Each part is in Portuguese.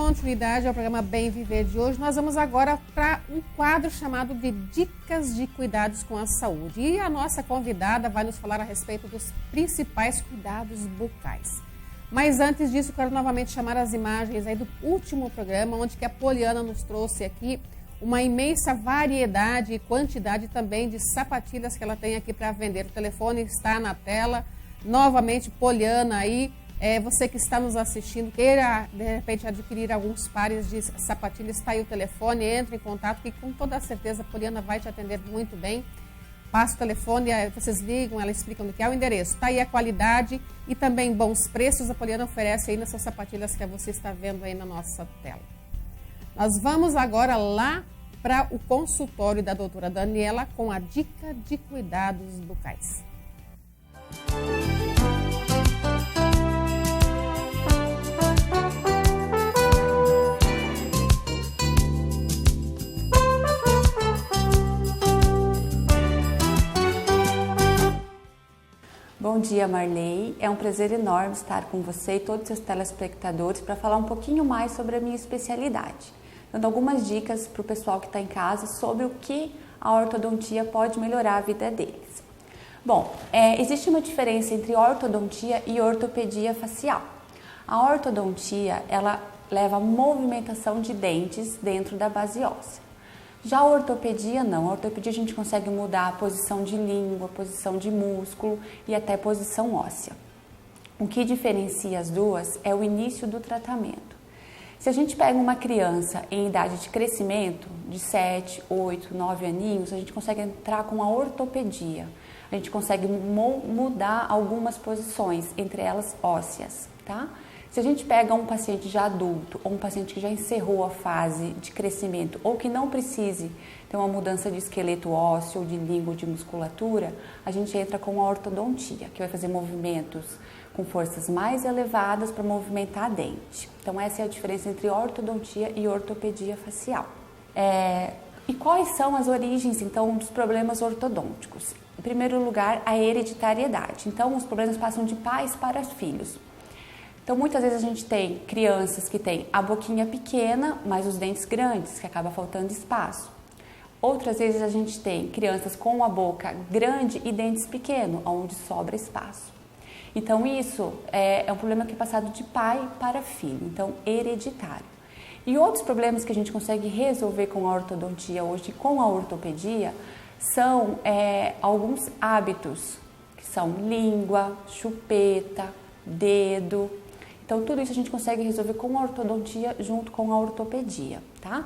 continuidade ao programa Bem Viver de hoje, nós vamos agora para um quadro chamado de Dicas de Cuidados com a Saúde. E a nossa convidada vai nos falar a respeito dos principais cuidados bucais. Mas antes disso, quero novamente chamar as imagens aí do último programa, onde que a Poliana nos trouxe aqui uma imensa variedade e quantidade também de sapatilhas que ela tem aqui para vender. O telefone está na tela. Novamente, Poliana aí. Você que está nos assistindo, queira de repente adquirir alguns pares de sapatilhas, está aí o telefone, entre em contato que com toda certeza a Poliana vai te atender muito bem. Passa o telefone, vocês ligam, ela explica onde que é o endereço. Está aí a qualidade e também bons preços, a Poliana oferece aí nessas sapatilhas que você está vendo aí na nossa tela. Nós vamos agora lá para o consultório da doutora Daniela com a dica de cuidados bucais. Bom dia, Marley. É um prazer enorme estar com você e todos os seus telespectadores para falar um pouquinho mais sobre a minha especialidade, dando algumas dicas para o pessoal que está em casa sobre o que a ortodontia pode melhorar a vida deles. Bom, existe uma diferença entre ortodontia e ortopedia facial. A ortodontia, ela leva a movimentação de dentes dentro da base óssea. Já a ortopedia não, a ortopedia a gente consegue mudar a posição de língua, a posição de músculo e até a posição óssea. O que diferencia as duas é o início do tratamento. Se a gente pega uma criança em idade de crescimento, de 7, 8, 9 aninhos, a gente consegue entrar com a ortopedia. A gente consegue mudar algumas posições, entre elas ósseas, tá? Se a gente pega um paciente já adulto ou um paciente que já encerrou a fase de crescimento ou que não precise ter uma mudança de esqueleto ósseo, de língua, de musculatura, a gente entra com a ortodontia, que vai fazer movimentos com forças mais elevadas para movimentar a dente. Então essa é a diferença entre ortodontia e ortopedia facial. E quais são as origens, então, dos problemas ortodônticos? Em primeiro lugar, a hereditariedade. Então os problemas passam de pais para filhos. Então, muitas vezes a gente tem crianças que têm a boquinha pequena, mas os dentes grandes, que acaba faltando espaço. Outras vezes a gente tem crianças com a boca grande e dentes pequenos, onde sobra espaço. Então, isso é um problema que é passado de pai para filho, então hereditário. E outros problemas que a gente consegue resolver com a ortodontia hoje, com a ortopedia, são alguns hábitos, que são língua, chupeta, dedo. Então, tudo isso a gente consegue resolver com a ortodontia junto com a ortopedia, tá?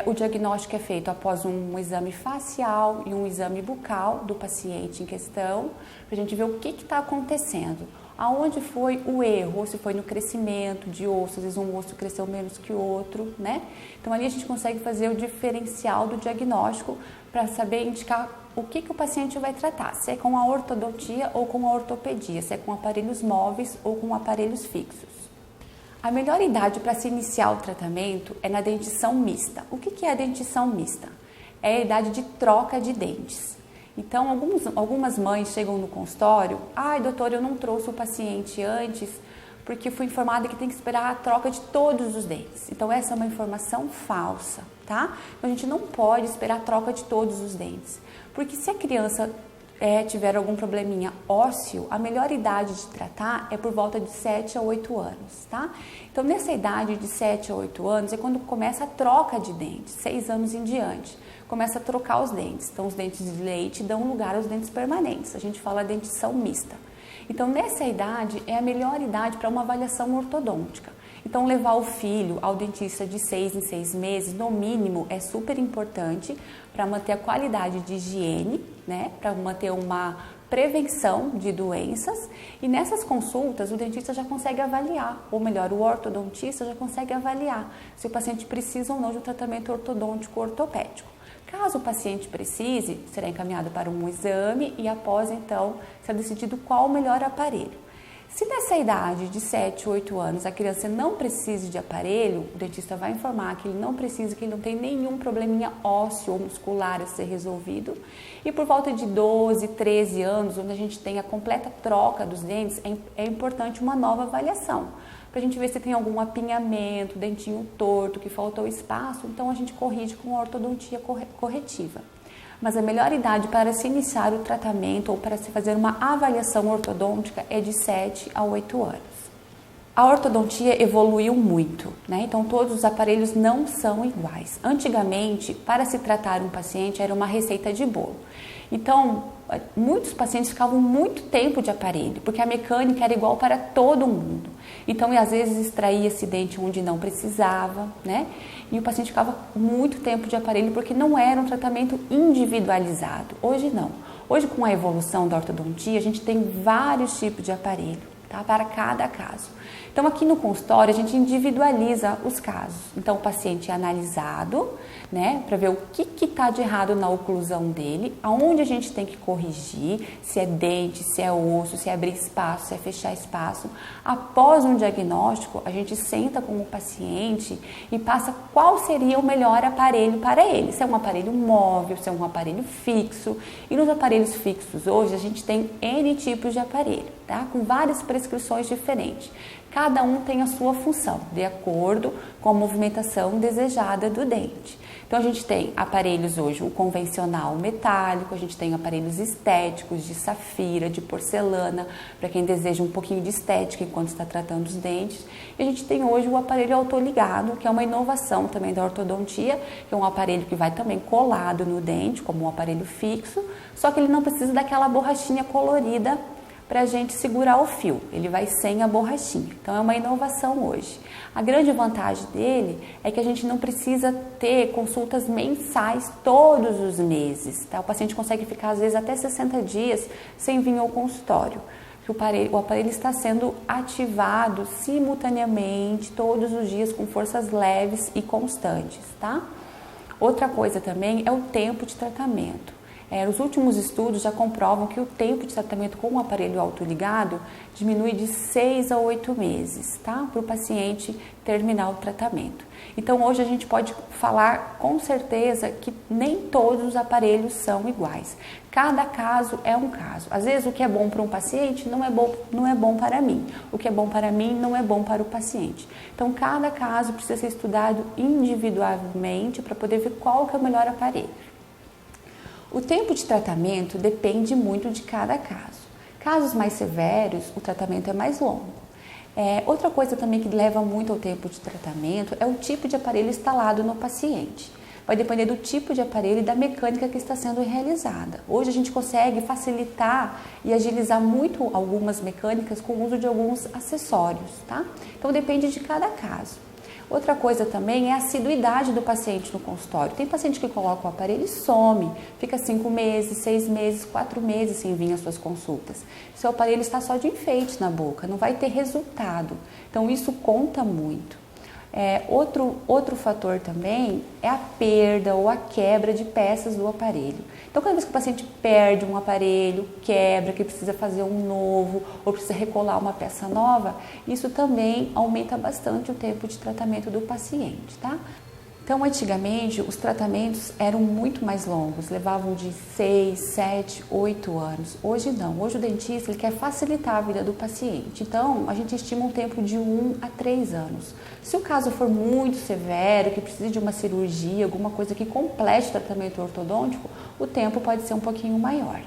O diagnóstico é feito após um exame facial e um exame bucal do paciente em questão, para a gente ver o que está acontecendo, aonde foi o erro, ou se foi no crescimento de osso, às vezes um osso cresceu menos que o outro, né? Então, ali a gente consegue fazer o diferencial do diagnóstico para saber indicar o que o paciente vai tratar, se é com a ortodontia ou com a ortopedia, se é com aparelhos móveis ou com aparelhos fixos. A melhor idade para se iniciar o tratamento é na dentição mista. O que é a dentição mista? É a idade de troca de dentes. Então, algumas mães chegam no consultório, doutor, eu não trouxe o paciente antes porque fui informada que tem que esperar a troca de todos os dentes. Então, essa é uma informação falsa, tá? Então, a gente não pode esperar a troca de todos os dentes, porque se a criança tiver algum probleminha ósseo, a melhor idade de tratar é por volta de 7 a 8 anos, tá? Então, nessa idade de 7 a 8 anos é quando começa a troca de dentes, 6 anos em diante. Começa a trocar os dentes. Então, os dentes de leite dão lugar aos dentes permanentes. A gente fala dentição mista. Então, nessa idade é a melhor idade para uma avaliação ortodôntica. Então, levar o filho ao dentista de 6 em 6 meses, no mínimo, é super importante para manter a qualidade de higiene, né? Para manter uma prevenção de doenças. E nessas consultas, o dentista já consegue avaliar, ou melhor, o ortodontista já consegue avaliar se o paciente precisa ou não de um tratamento ortodôntico ortopédico. Caso o paciente precise, será encaminhado para um exame e após, então, será decidido qual o melhor aparelho. Se nessa idade de 7, 8 anos a criança não precisa de aparelho, o dentista vai informar que ele não precisa, que ele não tem nenhum probleminha ósseo ou muscular a ser resolvido. E por volta de 12, 13 anos, onde a gente tem a completa troca dos dentes, é importante uma nova avaliação para a gente ver se tem algum apinhamento, dentinho torto, que faltou espaço, então a gente corrige com a ortodontia corretiva. Mas a melhor idade para se iniciar o tratamento ou para se fazer uma avaliação ortodôntica é de 7 a 8 anos. A ortodontia evoluiu muito, né? Então todos os aparelhos não são iguais. Antigamente, para se tratar um paciente era uma receita de bolo. Então, muitos pacientes ficavam muito tempo de aparelho, porque a mecânica era igual para todo mundo. Então, às vezes extraía esse dente onde não precisava, né? E o paciente ficava muito tempo de aparelho porque não era um tratamento individualizado. Hoje não. Hoje, com a evolução da ortodontia, a gente tem vários tipos de aparelho, tá? Para cada caso. Então, aqui no consultório, a gente individualiza os casos. Então, o paciente é analisado, né, para ver o que está de errado na oclusão dele, aonde a gente tem que corrigir, se é dente, se é osso, se é abrir espaço, se é fechar espaço. Após um diagnóstico, a gente senta com o paciente e passa qual seria o melhor aparelho para ele. Se é um aparelho móvel, se é um aparelho fixo. E nos aparelhos fixos hoje, a gente tem N tipos de aparelho, tá? Com várias prescrições diferentes. Cada um tem a sua função, de acordo com a movimentação desejada do dente. Então, a gente tem aparelhos hoje, o convencional metálico, a gente tem aparelhos estéticos de safira, de porcelana, para quem deseja um pouquinho de estética enquanto está tratando os dentes. E a gente tem hoje o aparelho autoligado, que é uma inovação também da ortodontia, que é um aparelho que vai também colado no dente, como um aparelho fixo, só que ele não precisa daquela borrachinha colorida para a gente segurar o fio, ele vai sem a borrachinha. Então é uma inovação hoje. A grande vantagem dele é que a gente não precisa ter consultas mensais todos os meses, tá? O paciente consegue ficar às vezes até 60 dias sem vir ao consultório. O aparelho está sendo ativado simultaneamente todos os dias com forças leves e constantes, tá? Outra coisa também é o tempo de tratamento. Os últimos estudos já comprovam que o tempo de tratamento com o aparelho autoligado diminui de 6 a 8 meses, tá? Para o paciente terminar o tratamento. Então, hoje a gente pode falar com certeza que nem todos os aparelhos são iguais. Cada caso é um caso. Às vezes, o que é bom para um paciente não é bom para mim. O que é bom para mim não é bom para o paciente. Então, cada caso precisa ser estudado individualmente para poder ver qual que é o melhor aparelho. O tempo de tratamento depende muito de cada caso. Casos mais severos, o tratamento é mais longo. Outra coisa também que leva muito ao tempo de tratamento é o tipo de aparelho instalado no paciente. Vai depender do tipo de aparelho e da mecânica que está sendo realizada. Hoje a gente consegue facilitar e agilizar muito algumas mecânicas com o uso de alguns acessórios, tá? Então depende de cada caso. Outra coisa também é a assiduidade do paciente no consultório. Tem paciente que coloca o aparelho e some, fica 5 meses, 6 meses, 4 meses sem vir às suas consultas. Seu aparelho está só de enfeite na boca, não vai ter resultado. Então isso conta muito. Outro fator também é a perda ou a quebra de peças do aparelho. Então, cada vez que o paciente perde um aparelho, quebra, que precisa fazer um novo ou precisa recolar uma peça nova, isso também aumenta bastante o tempo de tratamento do paciente, tá? Então, antigamente, os tratamentos eram muito mais longos, levavam de 6, 7, 8 anos. Hoje não, hoje o dentista ele quer facilitar a vida do paciente. Então, a gente estima um tempo de 1 a 3 anos. Se o caso for muito severo, que precise de uma cirurgia, alguma coisa que complete o tratamento ortodôntico, o tempo pode ser um pouquinho maior.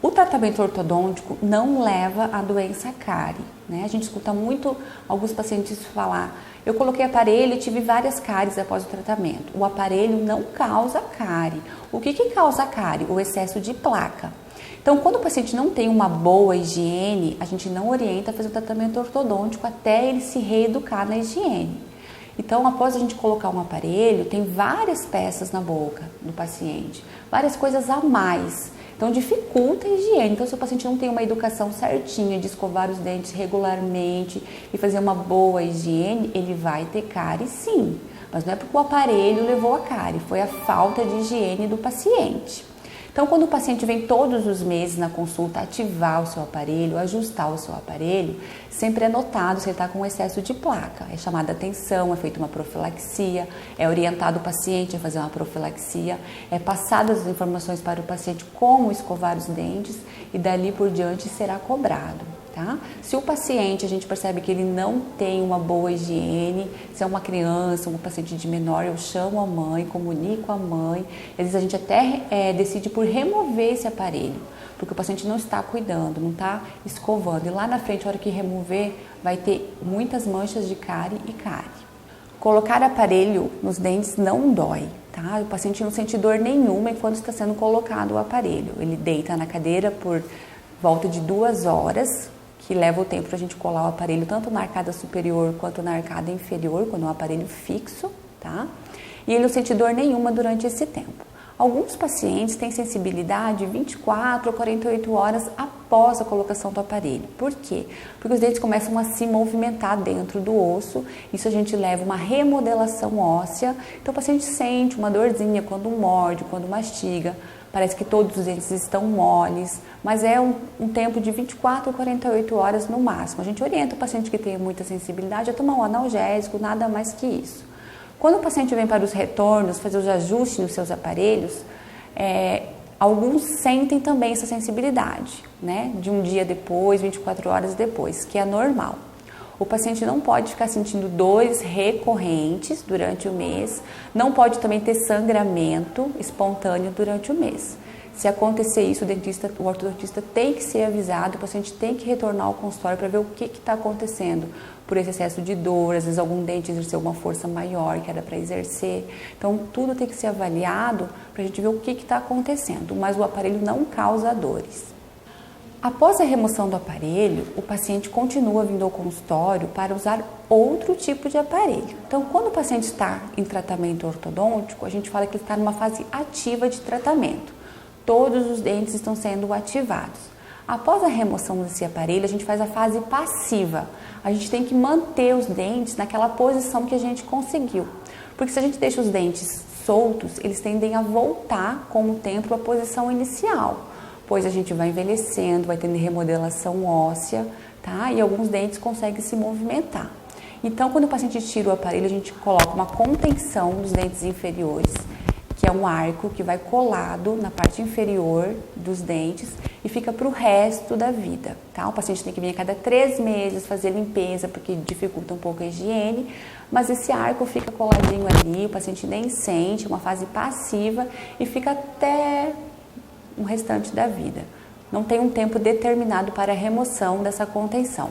O tratamento ortodôntico não leva à doença cárie, né? A gente escuta muito alguns pacientes falar: eu coloquei aparelho e tive várias cáries após o tratamento. O aparelho não causa cárie. O que causa cárie? O excesso de placa. Então, quando o paciente não tem uma boa higiene, a gente não orienta a fazer o tratamento ortodôntico até ele se reeducar na higiene. Então, após a gente colocar um aparelho, tem várias peças na boca do paciente, várias coisas a mais. Então, dificulta a higiene. Então, se o paciente não tem uma educação certinha de escovar os dentes regularmente e fazer uma boa higiene, ele vai ter cárie sim. Mas não é porque o aparelho levou a cárie, foi a falta de higiene do paciente. Então, quando o paciente vem todos os meses na consulta ativar o seu aparelho, ajustar o seu aparelho, sempre é notado se ele está com excesso de placa. É chamada atenção, é feita uma profilaxia, é orientado o paciente a fazer uma profilaxia, é passadas as informações para o paciente como escovar os dentes e dali por diante será cobrado, tá? tá? Se o paciente, a gente percebe que ele não tem uma boa higiene, se é uma criança, um paciente de menor, eu chamo a mãe, comunico a mãe, às vezes a gente até decide por remover esse aparelho, porque o paciente não está cuidando, não está escovando, e lá na frente, a hora que remover, vai ter muitas manchas de cárie e cárie. Colocar aparelho nos dentes não dói, tá? O paciente não sente dor nenhuma enquanto está sendo colocado o aparelho. Ele deita na cadeira por volta de 2 horas, que leva o tempo para a gente colar o aparelho tanto na arcada superior quanto na arcada inferior, quando é um aparelho fixo, tá? E ele não sente dor nenhuma durante esse tempo. Alguns pacientes têm sensibilidade 24 a 48 horas após a colocação do aparelho. Por quê? Porque os dentes começam a se movimentar dentro do osso, isso a gente leva uma remodelação óssea, então o paciente sente uma dorzinha quando morde, quando mastiga, parece que todos os dentes estão moles, mas é um tempo de 24 a 48 horas no máximo. A gente orienta o paciente que tem muita sensibilidade a tomar um analgésico, nada mais que isso. Quando o paciente vem para os retornos, fazer os ajustes nos seus aparelhos, alguns sentem também essa sensibilidade, né? De um dia depois, 24 horas depois, que é normal. O paciente não pode ficar sentindo dores recorrentes durante o mês, não pode também ter sangramento espontâneo durante o mês. Se acontecer isso, o ortodontista tem que ser avisado, o paciente tem que retornar ao consultório para ver o que está acontecendo por esse excesso de dor, às vezes algum dente exerceu uma força maior que era para exercer. Então, tudo tem que ser avaliado para a gente ver o que está acontecendo, mas o aparelho não causa dores. Após a remoção do aparelho, o paciente continua vindo ao consultório para usar outro tipo de aparelho. Então, quando o paciente está em tratamento ortodôntico, a gente fala que ele está numa fase ativa de tratamento. Todos os dentes estão sendo ativados. Após a remoção desse aparelho, a gente faz a fase passiva. A gente tem que manter os dentes naquela posição que a gente conseguiu. Porque se a gente deixa os dentes soltos, eles tendem a voltar com o tempo à posição inicial. Pois a gente vai envelhecendo, vai tendo remodelação óssea, tá? E alguns dentes conseguem se movimentar. Então, quando o paciente tira o aparelho, a gente coloca uma contenção nos dentes inferiores, que é um arco que vai colado na parte inferior dos dentes e fica para o resto da vida, tá? O paciente tem que vir a cada 3 meses fazer limpeza, porque dificulta um pouco a higiene, mas esse arco fica coladinho ali, o paciente nem sente, uma fase passiva e fica até o restante da vida. Não tem um tempo determinado para a remoção dessa contenção.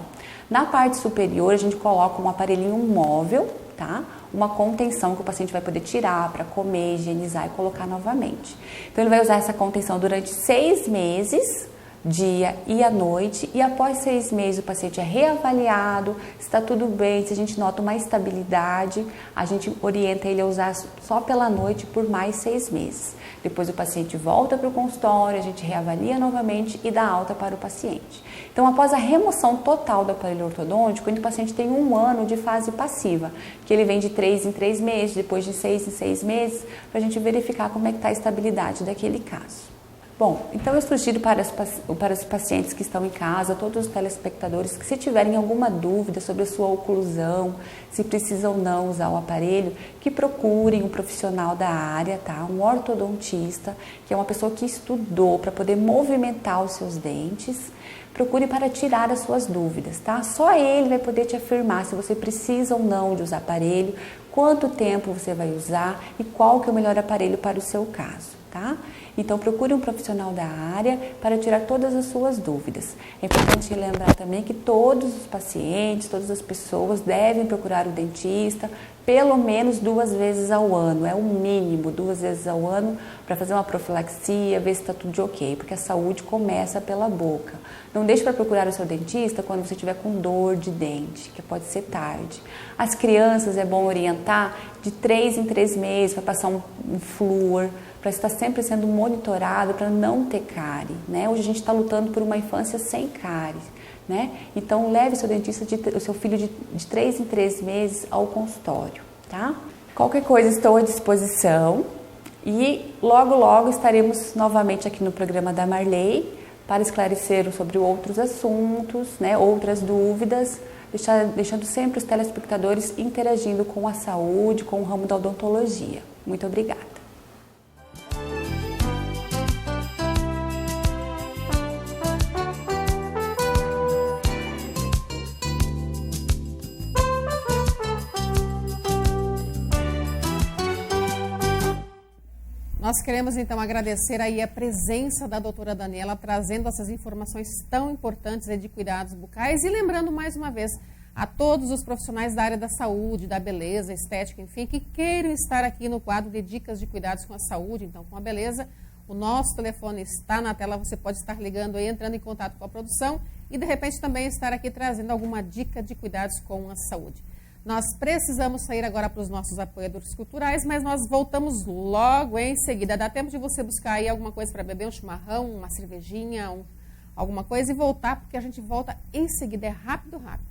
Na parte superior, a gente coloca um aparelhinho móvel, tá? Uma contenção que o paciente vai poder tirar para comer, higienizar e colocar novamente. Então, ele vai usar essa contenção durante 6 meses, dia e à noite, e após 6 meses o paciente é reavaliado, se está tudo bem, se a gente nota uma estabilidade, a gente orienta ele a usar só pela noite por mais 6 meses. Depois o paciente volta para o consultório, a gente reavalia novamente e dá alta para o paciente. Então, após a remoção total do aparelho ortodôntico, o paciente tem 1 ano de fase passiva, que ele vem de 3 em 3 meses, depois de 6 em 6 meses, para a gente verificar como é que está a estabilidade daquele caso. Bom, então eu sugiro para os pacientes que estão em casa, todos os telespectadores, que se tiverem alguma dúvida sobre a sua oclusão, se precisa ou não usar o aparelho, que procurem um profissional da área, tá? Um ortodontista, que é uma pessoa que estudou para poder movimentar os seus dentes. Procure para tirar as suas dúvidas, tá? Só ele vai poder te afirmar se você precisa ou não de usar aparelho, quanto tempo você vai usar e qual que é o melhor aparelho para o seu caso, tá? Então, procure um profissional da área para tirar todas as suas dúvidas. É importante lembrar também que todos os pacientes, todas as pessoas devem procurar o dentista pelo menos 2 vezes ao ano. É o mínimo, 2 vezes ao ano, para fazer uma profilaxia, ver se está tudo ok, porque a saúde começa pela boca. Não deixe para procurar o seu dentista quando você estiver com dor de dente, que pode ser tarde. As crianças é bom orientar de 3 em 3 meses para passar um flúor, para estar sempre sendo monitorado para não ter cárie, né? Hoje a gente está lutando por uma infância sem cárie, né? Então leve o seu filho de 3 em 3 meses ao consultório, tá? Qualquer coisa estou à disposição e logo estaremos novamente aqui no programa da Marley para esclarecer sobre outros assuntos, né? Outras dúvidas, deixando sempre os telespectadores interagindo com a saúde, com o ramo da odontologia. Muito obrigada. Nós queremos, então, agradecer aí a presença da doutora Daniela, trazendo essas informações tão importantes aí de cuidados bucais. E lembrando, mais uma vez, a todos os profissionais da área da saúde, da beleza, estética, enfim, que queiram estar aqui no quadro de dicas de cuidados com a saúde, então, com a beleza. O nosso telefone está na tela, você pode estar ligando aí, entrando em contato com a produção e, de repente, também estar aqui trazendo alguma dica de cuidados com a saúde. Nós precisamos sair agora para os nossos apoiadores culturais, mas nós voltamos logo em seguida. Dá tempo de você buscar aí alguma coisa para beber, um chimarrão, uma cervejinha, alguma coisa e voltar, porque a gente volta em seguida. É rápido, rápido.